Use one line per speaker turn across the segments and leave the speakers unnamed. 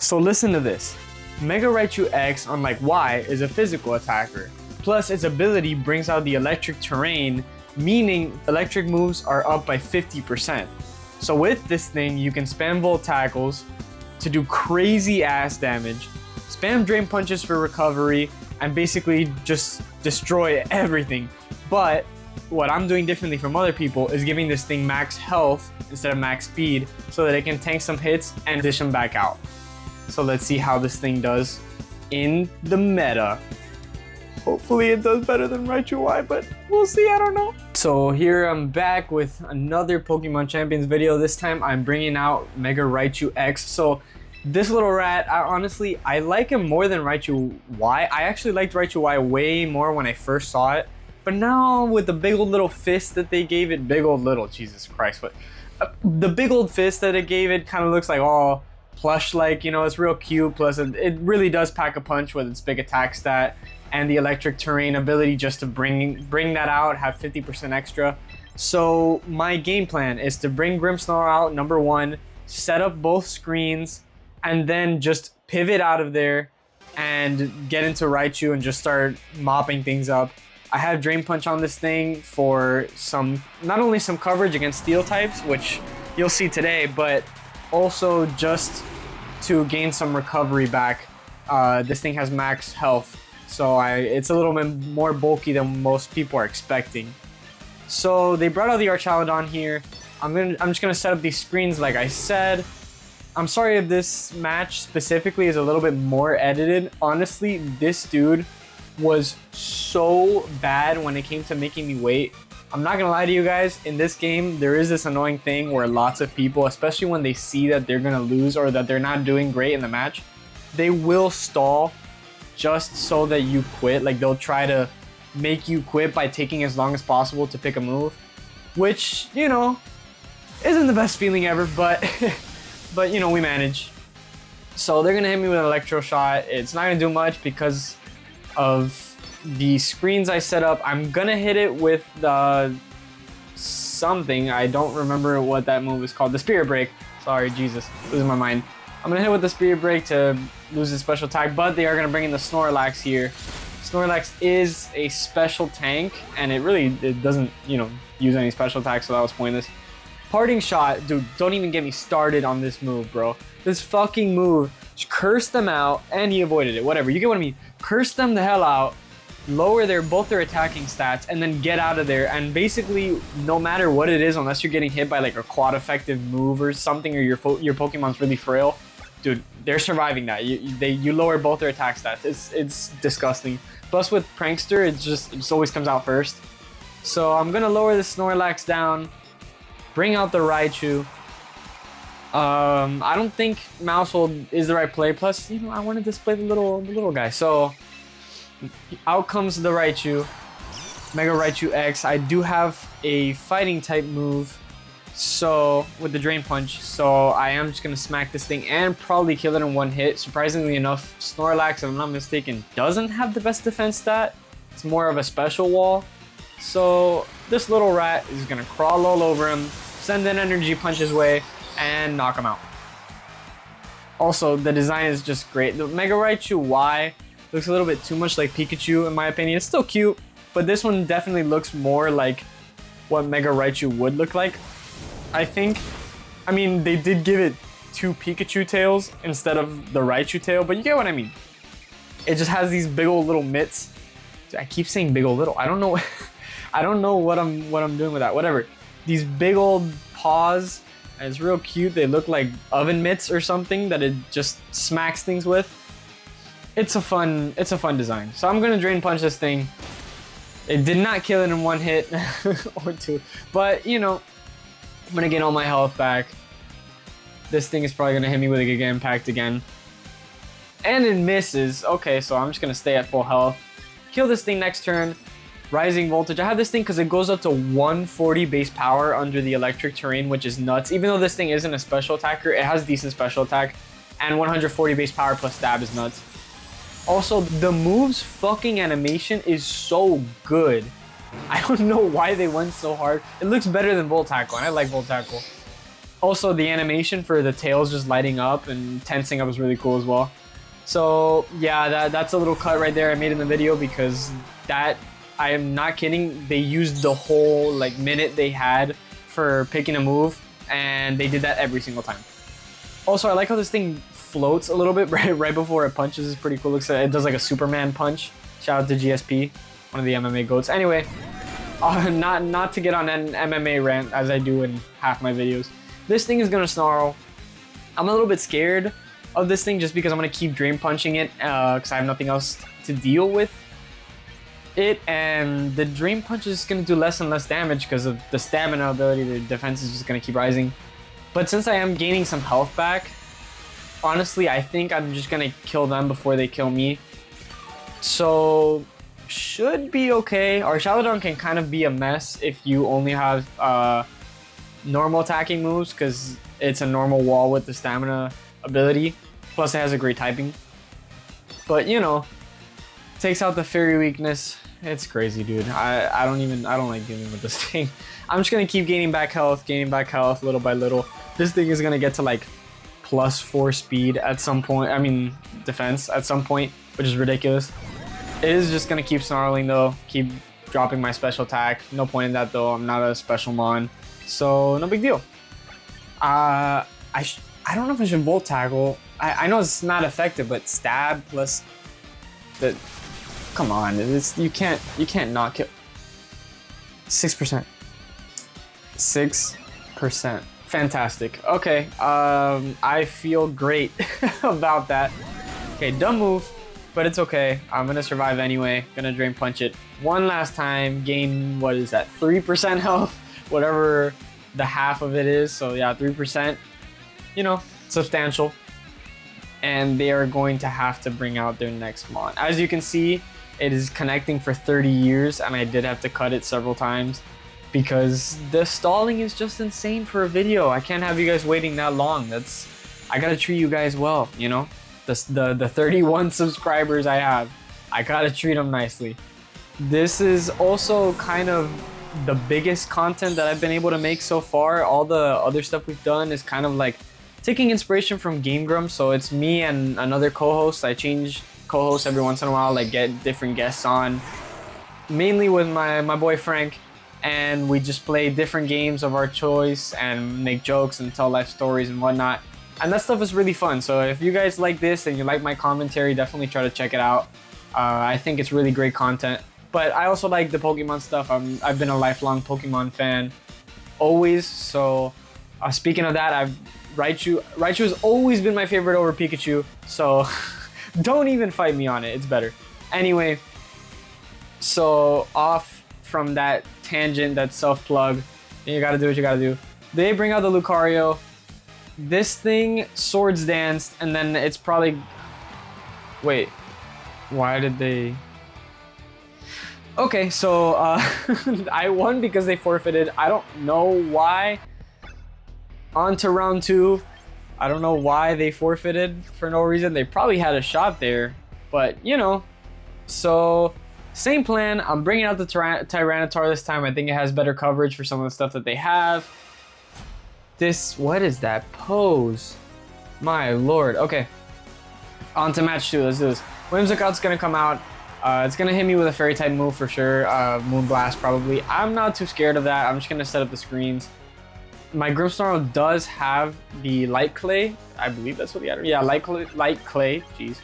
So listen to this. Mega Raichu X, unlike Y, is a physical attacker. Plus, its ability brings out the electric terrain, meaning electric moves are up by 50%. So with this thing, you can spam Volt Tackles to do crazy ass damage, spam Drain Punches for recovery, and basically just destroy everything. But what I'm doing differently from other people is giving this thing max health instead of max speed so that it can tank some hits and dish them back out. So let's see how this thing does in the meta. Hopefully it does better than Raichu Y, but we'll see, I don't know. So here I'm back with another Pokemon Champions video. This time I'm bringing out Mega Raichu X. So this little rat, I like him more than Raichu Y. I actually liked Raichu Y way more when I first saw it. But now with the big old little fist that they gave it, Jesus Christ, but the big old fist that it gave it kind of looks like all plush-like, you know, it's real cute. Plus it really does pack a punch with its big attack stat and the electric terrain ability just to bring that out, have 50% extra. So my game plan is to bring Grimmsnarl out, number one, set up both screens, and then just pivot out of there and get into Raichu and just start mopping things up. I have Drain Punch on this thing for not only some coverage against steel types, which you'll see today, but also just to gain some recovery back. This thing has max health, so it's a little bit more bulky than most people are expecting. So they brought out the Archaludon here. I'm just gonna set up these screens like I said. I'm sorry if this match specifically is a little bit more edited. Honestly, this dude was so bad when it came to making me wait. I'm not gonna lie to you guys, in this game there is this annoying thing where lots of people, especially when they see that they're gonna lose or that they're not doing great in the match, they will stall just so that you quit. Like they'll try to make you quit by taking as long as possible to pick a move, which, you know, isn't the best feeling ever, but but you know, we manage. So they're gonna hit me with an Electro Shot. It's not gonna do much because of the screens I set up. I'm gonna hit it with something. I don't remember what that move is called. The Spirit Break. Sorry, Jesus, losing my mind. I'm gonna hit it with the Spirit Break to lose his special attack, but they are gonna bring in the Snorlax here. Snorlax is a special tank, and it doesn't, you know, use any special attacks, so that was pointless. Parting Shot, dude, don't even get me started on this move, bro. This fucking move, just curse them out, and he avoided it, whatever, you get what I mean. Curse them the hell out, lower both their attacking stats, and then get out of there. And basically, no matter what it is, unless you're getting hit by like a quad effective move or something, or your Pokemon's really frail, dude, they're surviving that. You lower both their attack stats. It's disgusting. Plus with Prankster, it just always comes out first. So I'm gonna lower the Snorlax down, bring out the Raichu. I don't think Mousehold is the right play. Plus, you know, I want to display the little guy. So out comes the Raichu, Mega Raichu X. I do have a fighting type move, so with the Drain Punch. So I am just gonna smack this thing and probably kill it in one hit. Surprisingly enough, Snorlax, if I'm not mistaken, doesn't have the best defense stat. It's more of a special wall. So this little rat is gonna crawl all over him, send an Energy Punch his way, and knock him out. Also, the design is just great. The Mega Raichu Y looks a little bit too much like Pikachu in my opinion. It's still cute, but this one definitely looks more like what Mega Raichu would look like, I think. I mean, they did give it two Pikachu tails instead of the Raichu tail, but you get what I mean. It just has these big old little mitts. I keep saying big old little. I don't know. I don't know what I'm doing with that. Whatever. These big old paws. And it's real cute. They look like oven mitts or something that it just smacks things with. It's a fun design. So I'm gonna Drain Punch this thing. It did not kill it in one hit or two, but you know, I'm gonna get all my health back. This thing is probably gonna hit me with a Giga Impact again. And it misses. Okay, so I'm just gonna stay at full health. Kill this thing next turn. Rising Voltage. I have this thing because it goes up to 140 base power under the electric terrain, which is nuts. Even though this thing isn't a special attacker, it has decent special attack. And 140 base power plus stab is nuts. Also, the move's fucking animation is so good. I don't know why they went so hard. It looks better than Volt Tackle, and I like Volt Tackle. Also, the animation for the tails just lighting up and tensing up is really cool as well. So yeah, that's a little cut right there I made in the video, because that, I am not kidding, they used the whole like minute they had for picking a move, and they did that every single time. Also, I like how this thing floats a little bit right before it punches. It's pretty cool. Looks like it does like a Superman punch. Shout out to GSP, one of the MMA goats. Anyway, not to get on an MMA rant as I do in half my videos. This thing is gonna snarl. I'm a little bit scared of this thing just because I'm gonna keep drain punching it because I have nothing else to deal with it, and the drain punch is gonna do less and less damage because of the stamina ability. The defense is just gonna keep rising. But since I am gaining some health back, honestly, I think I'm just gonna kill them before they kill me. So should be okay. Our Shalodon can kind of be a mess if you only have normal attacking moves, because it's a normal wall with the stamina ability. Plus it has a great typing. But you know, takes out the fairy weakness. It's crazy, dude. I don't like dealing with this thing. I'm just gonna keep gaining back health little by little. This thing is gonna get to like +4 speed at some point. I mean, defense at some point, which is ridiculous. It is just gonna keep snarling though, keep dropping my special attack. No point in that though, I'm not a special mon. So no big deal. I don't know if I should Volt Tackle. I know it's not effective, but stab plus the, come on, you can't not kill. 6%. 6%. Fantastic. Okay, I feel great about that. Okay, dumb move, but it's okay. I'm gonna survive anyway. Gonna drain punch it one last time. Gain, what is that? 3% health, whatever the half of it is. So yeah, 3%. You know, substantial. And they are going to have to bring out their next mon. As you can see, it is connecting for 30 years, and I did have to cut it several times because the stalling is just insane for a video. I can't have you guys waiting that long. I gotta treat you guys well, you know? The 31 subscribers I have, I gotta treat them nicely. This is also kind of the biggest content that I've been able to make so far. All the other stuff we've done is kind of like taking inspiration from Game Grumps. So it's me and another co-host. I change co-hosts every once in a while, like get different guests on, mainly with my boy Frank, and we just play different games of our choice and make jokes and tell life stories and whatnot. And that stuff is really fun. So if you guys like this and you like my commentary, definitely try to check it out. I think it's really great content. But I also like the Pokemon stuff. I've been a lifelong Pokemon fan, always. So speaking of that, Raichu has always been my favorite over Pikachu. So don't even fight me on it. It's better. Anyway, so off from that tangent, that self-plug, you gotta do what you gotta do. They bring out the Lucario. This thing Swords Danced, and then it's probably... Wait, why did they... Okay, so I won because they forfeited. I don't know why. On to round 2. I don't know why they forfeited for no reason. They probably had a shot there, but you know. So same plan. I'm bringing out the Tyranitar this time. I think it has better coverage for some of the stuff that they have. What is that pose? My lord. Okay, on to match 2. Let's do this. Whimsicott's gonna come out. It's gonna hit me with a fairy type move for sure. Moonblast probably. I'm not too scared of that. I'm just gonna set up the screens. My Grimmsnarl does have the Light Clay. I believe that's what he had. Yeah, Light Clay. Jeez.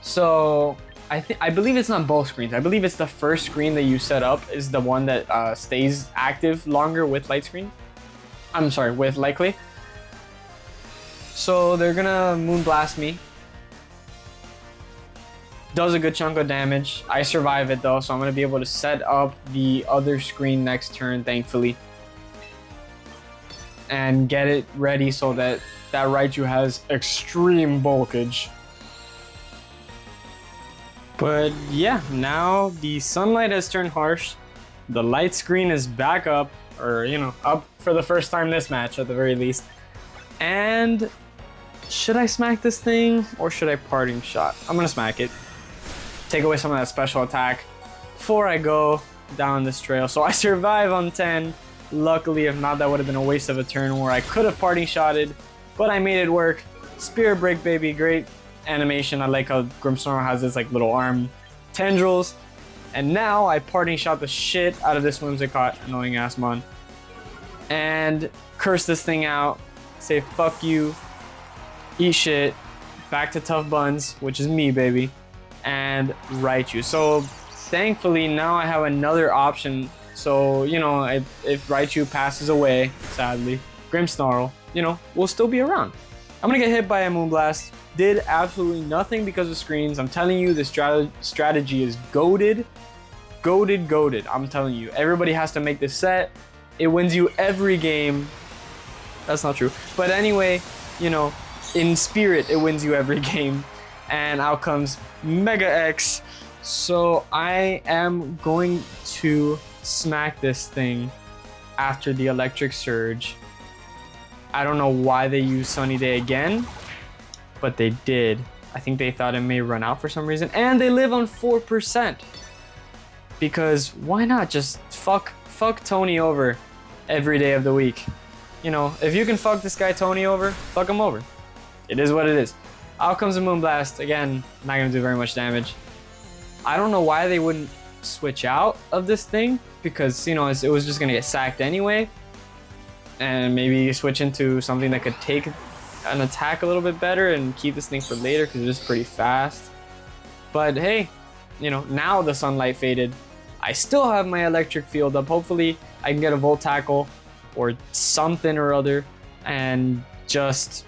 So I believe it's not both screens. I believe it's the first screen that you set up is the one that stays active longer with Light Screen. I'm sorry, with Light Clay. So they're gonna Moonblast me. Does a good chunk of damage. I survive it though, so I'm gonna be able to set up the other screen next turn, thankfully, and get it ready so that Raichu has extreme bulkage. But yeah, now the sunlight has turned harsh. The light screen is back up, or you know, up for the first time this match at the very least. And should I smack this thing or should I parting shot? I'm gonna smack it. Take away some of that special attack before I go down this trail. So I survive on 10. Luckily, if not, that would have been a waste of a turn where I could have parting shotted, but I made it work. Spirit Break, baby, great animation. I like how Grimmsnarl has this like little arm tendrils. And now I parting shot the shit out of this Whimsicott, annoying ass mon. And curse this thing out, say fuck you, eat shit, back to Tough Buns, which is me, baby, and Raichu. So thankfully now I have another option. So, you know, if Raichu passes away, sadly, Grimmsnarl, you know, will still be around. I'm gonna get hit by a Moonblast. Did absolutely nothing because of screens. I'm telling you, this strategy is goated. Goated. I'm telling you, everybody has to make this set. It wins you every game. That's not true. But anyway, you know, in spirit, it wins you every game. And out comes Mega X. So I am going to smack this thing after the Electric Surge. I don't know why they used Sunny Day again, but they did. I think they thought it may run out for some reason. And they live on 4%. Because why not just fuck Tony over every day of the week? You know, if you can fuck this guy Tony over, fuck him over. It is what it is. Out comes a Moonblast. Again, not gonna do very much damage. I don't know why they wouldn't switch out of this thing, because, you know, it was just gonna get sacked anyway. And maybe switch into something that could take an attack a little bit better and keep this thing for later, because it is pretty fast. But hey, you know, now the sunlight faded. I still have my electric field up. Hopefully I can get a Volt Tackle or something or other and just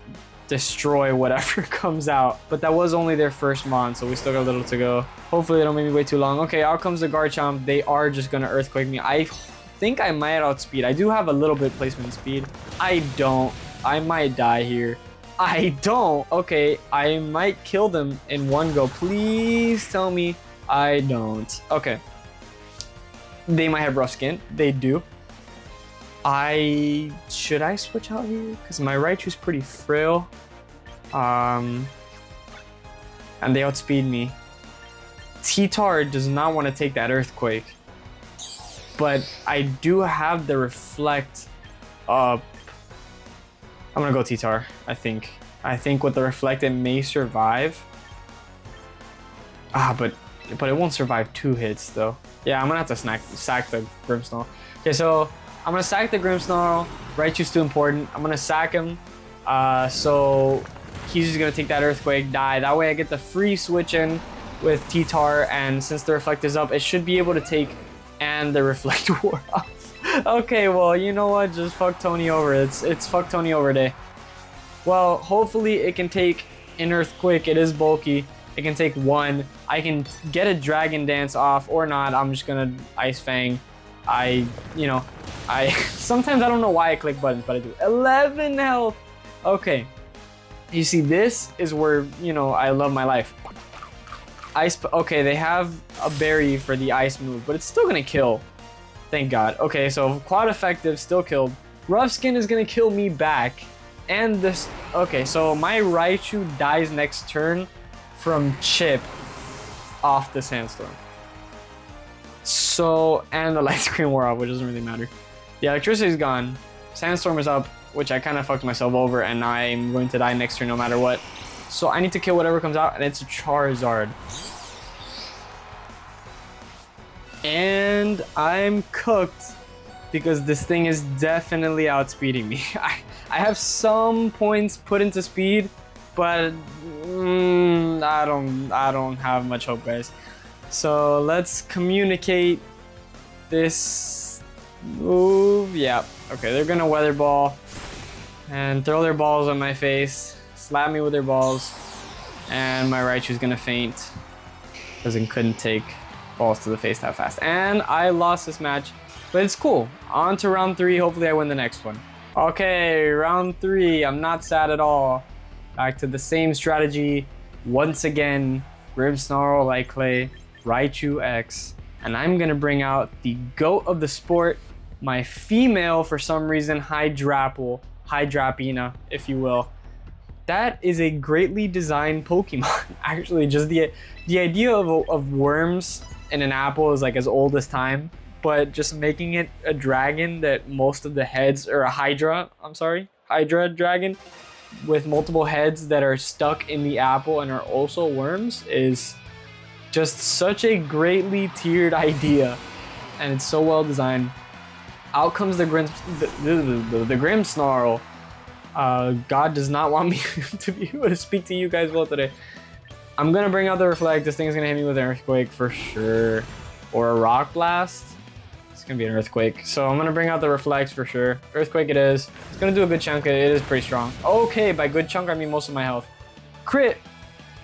destroy whatever comes out. But that was only their first mon, so we still got a little to go. Hopefully they don't make me wait too long. Okay, out comes the Garchomp. They are just gonna Earthquake me. I think I might outspeed. I do have a little bit placement speed. I don't. I might die here. I don't. Okay, I might kill them in one go. Please tell me I don't. Okay. They might have rough skin. They do. Should I switch out here? Because my Raichu's pretty frail. And they outspeed me. T-Tar does not want to take that Earthquake. But I do have the Reflect up. I'm gonna go T-Tar, I think. I think with the Reflect it may survive. But it won't survive 2 hits though. Yeah, I'm gonna have to sack the Grimmsnarl. Okay, so I'm gonna sack the Grimmsnarl. Raichu's too important. I'm gonna sack him. So he's just gonna take that Earthquake, die. That way I get the free switch in with T-Tar, and since the Reflect is up, it should be able to take and the Reflect wore off. Okay, well, you know what? Just fuck Tony over. It's fuck Tony over day. Well, hopefully it can take an Earthquake. It is bulky. It can take 1. I can get a Dragon Dance off or not. I'm just gonna Ice Fang. Sometimes I don't know why I click buttons, but I do. 11 health. Okay. You see, this is where, you know, I love my life. Okay, they have a berry for the ice move, but it's still gonna kill. Thank God. Okay, so quad effective, still killed. Rough Skin is gonna kill me back. And this, okay, so my Raichu dies next turn from Chip off the Sandstorm. So, and the light screen wore off, which doesn't really matter. The electricity is gone. Sandstorm is up, which I kind of fucked myself over, and I'm going to die next turn no matter what. So I need to kill whatever comes out, and it's a Charizard. And I'm cooked because this thing is definitely outspeeding me. I have some points put into speed, but I don't have much hope, guys. So let's communicate this move. Yeah, okay, they're gonna Weather Ball and throw their balls on my face, slap me with their balls, and my Raichu's gonna faint because it couldn't take balls to the face that fast. And I lost this match, but it's cool. On to round 3. Hopefully I win the next one. Okay, round 3. I'm not sad at all. Back to the same strategy. Once again, Grimmsnarl, Light Clay, Raichu X. And I'm gonna bring out the GOAT of the sport, my female, for some reason, Hydrapina, if you will. That is a greatly designed Pokemon. Actually, just the idea of worms in an apple is like as old as time. but just making it a dragon that most of the heads, or a Hydra, I'm sorry, Hydra dragon with multiple heads that are stuck in the apple and are also worms is just such a greatly tiered idea, and it's so well designed. Out comes the Grim Snarl. God does not want me to be able to speak to you guys well today. I'm gonna bring out the Reflect. This thing is gonna hit me with an Earthquake for sure, or a Rock Blast. It's gonna be an Earthquake, so I'm gonna bring out the Reflect for sure. Earthquake it is. It's gonna do a good chunk. It is pretty strong. Okay, by good chunk I mean most of my health. Crit,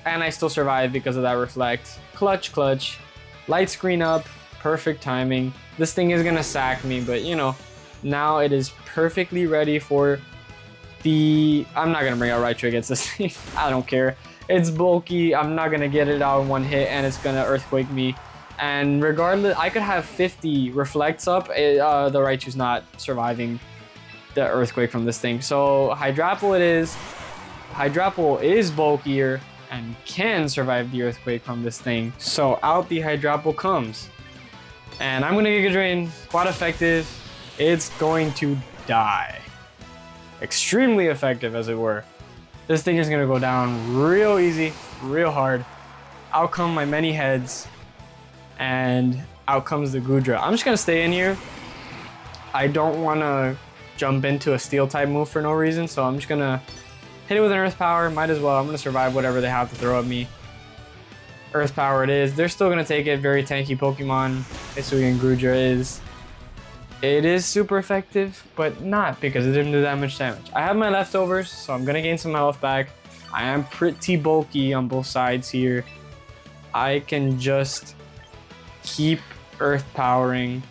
and I still survive because of that Reflect. Clutch, clutch. Light screen up. Perfect timing. This thing is gonna sack me, but you know, now it is perfectly ready for the... I'm not gonna bring out Raichu against this thing. I don't care. It's bulky. I'm not gonna get it out in one hit, and it's gonna Earthquake me. And regardless, I could have 50 Reflects up. The Raichu's not surviving the Earthquake from this thing. So Hydrapple it is. Hydrapple is bulkier and can survive the Earthquake from this thing. So out the Hydrapple comes. And I'm gonna Giga Drain, quite effective. It's going to die. Extremely effective, as it were. This thing is gonna go down real easy, real hard. Out come my many heads, and out comes the Goodra. I'm just gonna stay in here. I don't wanna jump into a Steel type move for no reason, so I'm just gonna hit it with an Earth Power. Might as well. I'm gonna survive whatever they have to throw at me. Earth Power it is. They're still gonna take it. Very tanky Pokemon. Hisuian Goodra is. It is super effective, but not because it didn't do that much damage. I have my leftovers, so I'm gonna gain some health back. I am pretty bulky on both sides here. I can just keep Earth Powering.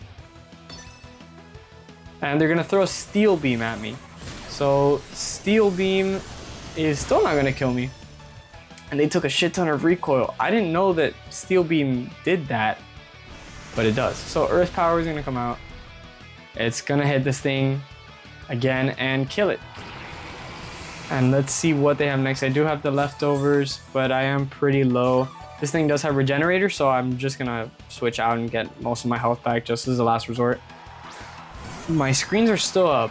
And they're gonna throw Steel Beam at me. So Steel Beam is still not gonna kill me. And they took a shit ton of recoil. I didn't know that Steel Beam did that, but it does. So Earth Power is gonna come out. It's gonna hit this thing again and kill it. And let's see what they have next. I do have the leftovers, but I am pretty low. This thing does have Regenerator, so I'm just gonna switch out and get most of my health back just as a last resort. My screens are still up,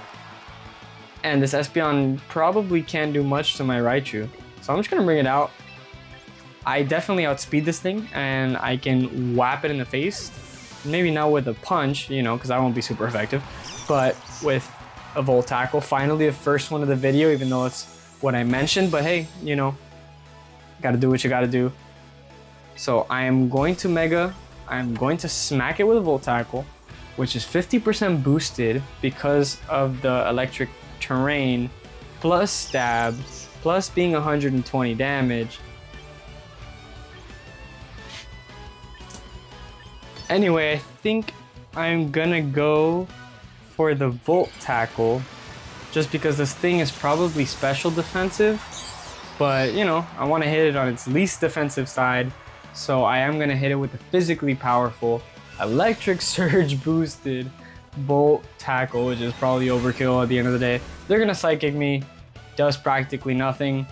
and this Espeon probably can't do much to my Raichu. So I'm just gonna bring it out. I definitely outspeed this thing, and I can whap it in the face. Maybe not with a punch, you know, because I won't be super effective, but with a Volt Tackle. Finally, the first one of the video, even though it's what I mentioned, but hey, you know, gotta do what you gotta do. So I am going to Mega. I'm going to smack it with a Volt Tackle, which is 50% boosted because of the electric terrain, plus stab, plus being 120 damage. Anyway, I think I'm gonna go for the Volt Tackle just because this thing is probably special defensive, but you know, I want to hit it on its least defensive side, so I am gonna hit it with the physically powerful electric surge boosted Volt Tackle, which is probably overkill at the end of the day. They're gonna Psychic me, does practically nothing,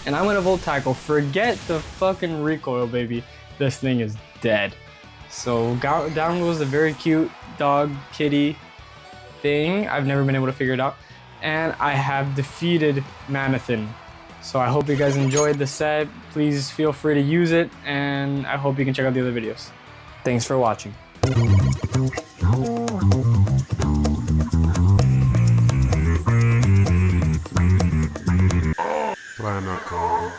and I'm gonna Volt Tackle. Forget the fucking recoil, baby. This thing is dead. So down goes the very cute dog kitty thing. I've never been able to figure it out. And I have defeated Manathin. So I hope you guys enjoyed the set. Please feel free to use it, and I hope you can check out the other videos. Thanks for watching.
Planakong.